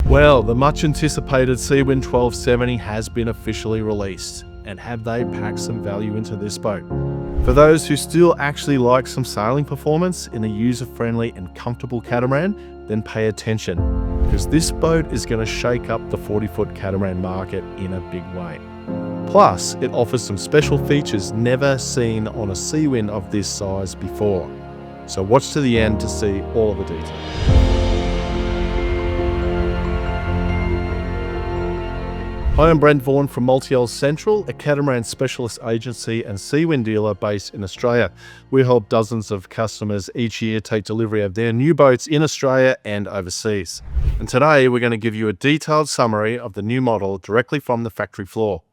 Well, the much anticipated Seawind 1270 has been officially released, and have they packed some value into this boat? For those who still actually like some sailing performance in a user-friendly and comfortable catamaran, then pay attention, because this boat is going to shake up the 40-foot catamaran market in a big way. Plus, it offers some special features never seen on a Seawind of this size before. So watch to the end to see all of the details. Hi, I'm Brent Vaughan from Multi-Hull Central, a catamaran specialist agency and Seawind dealer based in Australia. We help dozens of customers each year take delivery of their new boats in Australia and overseas. And today we're going to give you a detailed summary of the new model directly from the factory floor.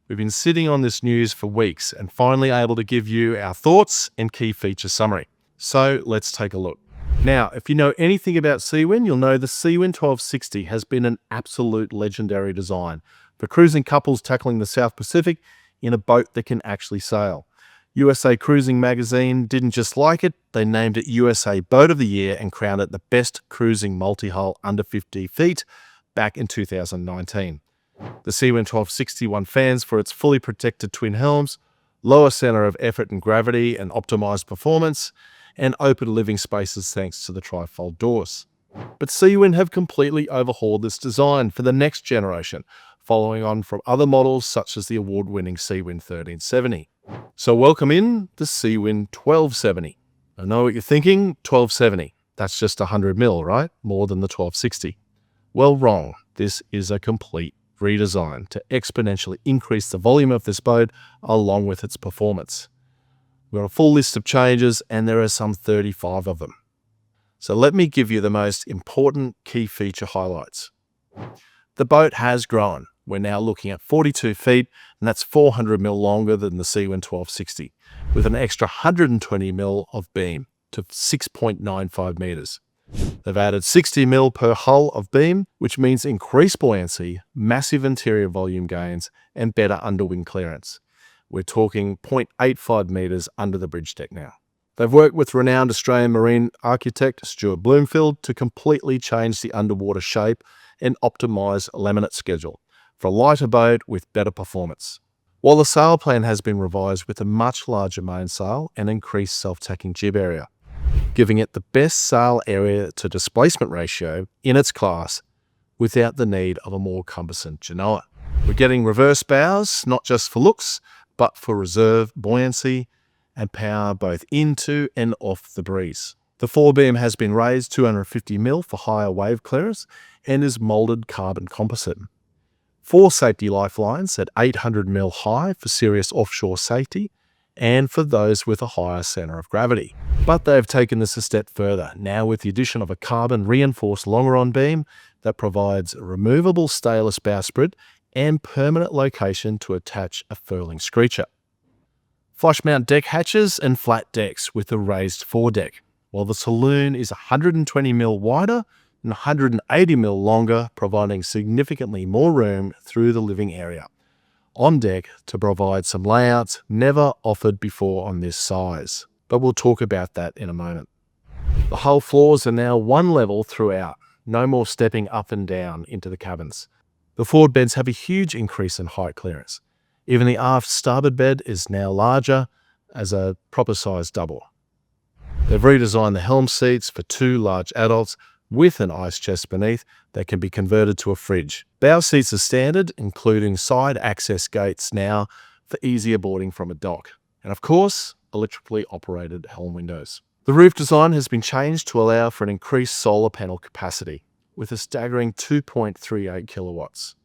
We've been sitting on this news for weeks and finally able to give you our thoughts and key feature summary. So let's take a look. Now, if you know anything about Seawind, you'll know the Seawind 1260 has been an absolute legendary design for cruising couples tackling the South Pacific in a boat that can actually sail. USA Cruising magazine didn't just like it, they named it USA Boat of the Year and crowned it the best cruising multi-hull under 50 feet back in 2019. The Seawind 1260 won fans for its fully protected twin helms, lower center of effort and gravity and optimized performance, and open living spaces thanks to the trifold doors. But Seawind have completely overhauled this design for the next generation, following on from other models such as the award-winning Seawind 1370. So welcome in the Seawind 1270. I know what you're thinking, 1270. That's just 100 mil, right? More than the 1260. Well, wrong. This is a complete redesign to exponentially increase the volume of this boat along with its performance. We've got a full list of changes and there are some 35 of them. So let me give you the most important key feature highlights. The boat has grown. We're now looking at 42 feet, and that's 400 mil longer than the Seawind 1260, with an extra 120 mil of beam to 6.95 meters. They've added 60 mil per hull of beam, which means increased buoyancy, massive interior volume gains, and better underwing clearance. We're talking 0.85 meters under the bridge deck now. They've worked with renowned Australian marine architect Stuart Bloomfield to completely change the underwater shape and optimize a laminate schedule for a lighter boat with better performance. While the sail plan has been revised with a much larger mainsail and increased self-tacking jib area, giving it the best sail area to displacement ratio in its class without the need of a more cumbersome genoa. We're getting reverse bows, not just for looks, but for reserve buoyancy and power both into and off the breeze. The forebeam has been raised 250 mil for higher wave clearance and is molded carbon composite. 4 safety lifelines at 800 mil high for serious offshore safety and for those with a higher center of gravity. But they've taken this a step further, now with the addition of a carbon reinforced longeron beam that provides a removable stainless bowsprit and permanent location to attach a furling screecher. Flush mount deck hatches and flat decks with a raised foredeck, while the saloon is 120 mil wider and 180 mil longer, providing significantly more room through the living area on deck to provide some layouts never offered before on this size. But we'll talk about that in a moment. The hull floors are now one level throughout, no more stepping up and down into the cabins. The forward beds have a huge increase in height clearance. Even the aft starboard bed is now larger as a proper size double. They've redesigned the helm seats for 2 large adults with an ice chest beneath that can be converted to a fridge. Bow seats are standard, including side access gates now for easier boarding from a dock. And of course, electrically operated helm windows. The roof design has been changed to allow for an increased solar panel capacity with a staggering 2.38 kilowatts.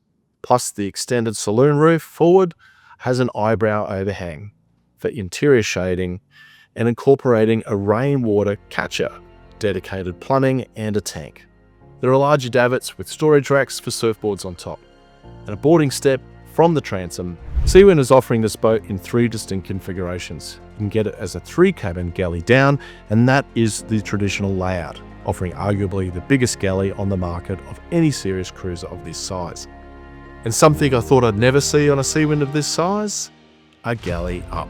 Plus the extended saloon roof forward has an eyebrow overhang for interior shading and incorporating a rainwater catcher, dedicated plumbing and a tank. There are larger davits with storage racks for surfboards on top, and a boarding step from the transom. Seawind is offering this boat in 3 distinct configurations. You can get it as a 3-cabin galley down, and that is the traditional layout, offering arguably the biggest galley on the market of any serious cruiser of this size. And something I thought I'd never see on a Seawind of this size, a galley up.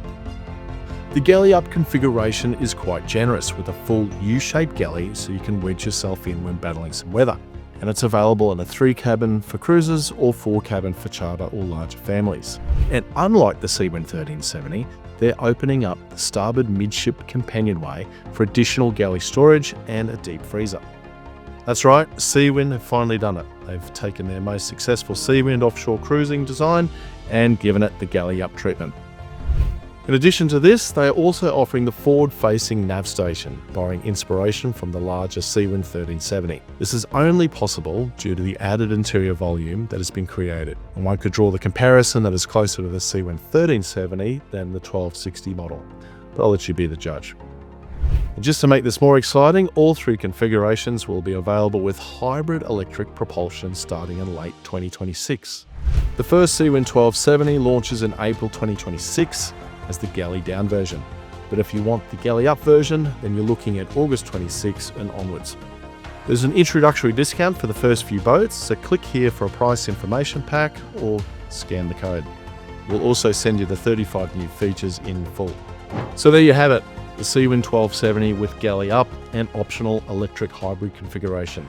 The galley up configuration is quite generous with a full U-shaped galley so you can wedge yourself in when battling some weather. and it's available in a 3-cabin for cruisers or 4-cabin for charter or larger families. And unlike the Seawind 1370, they're opening up the starboard midship companionway for additional galley storage and a deep freezer. That's right, Seawind have finally done it. They've taken their most successful Seawind offshore cruising design and given it the galley up treatment. In addition to this, they are also offering the forward-facing nav station, borrowing inspiration from the larger Seawind 1370. This is only possible due to the added interior volume that has been created, and one could draw the comparison that is closer to the Seawind 1370 than the 1260 model, but I'll let you be the judge. And just to make this more exciting, all 3 configurations will be available with hybrid electric propulsion starting in late 2026. The first Seawind 1270 launches in April 2026 as the galley down version, but if you want the galley up version, then you're looking at August 26 and onwards. There's an introductory discount for the first few boats, so click here for a price information pack or scan the code. We'll also send you the 35 new features in full. So there you have it, the Seawind 1270 with galley up and optional electric hybrid configuration.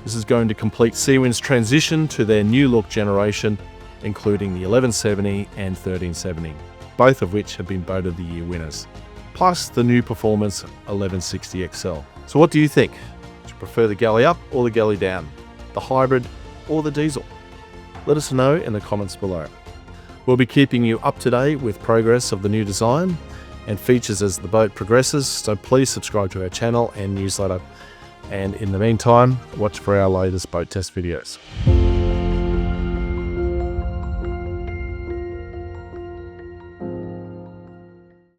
This is going to complete Seawind's transition to their new look generation, including the 1170 and 1370. Both of which have been Boat of the Year winners, plus the new performance 1160 XL. So what do you think? Do you prefer the galley up or the galley down? The hybrid or the diesel? Let us know in the comments below. We'll be keeping you up to date with progress of the new design and features as the boat progresses, so please subscribe to our channel and newsletter. And in the meantime, watch for our latest boat test videos.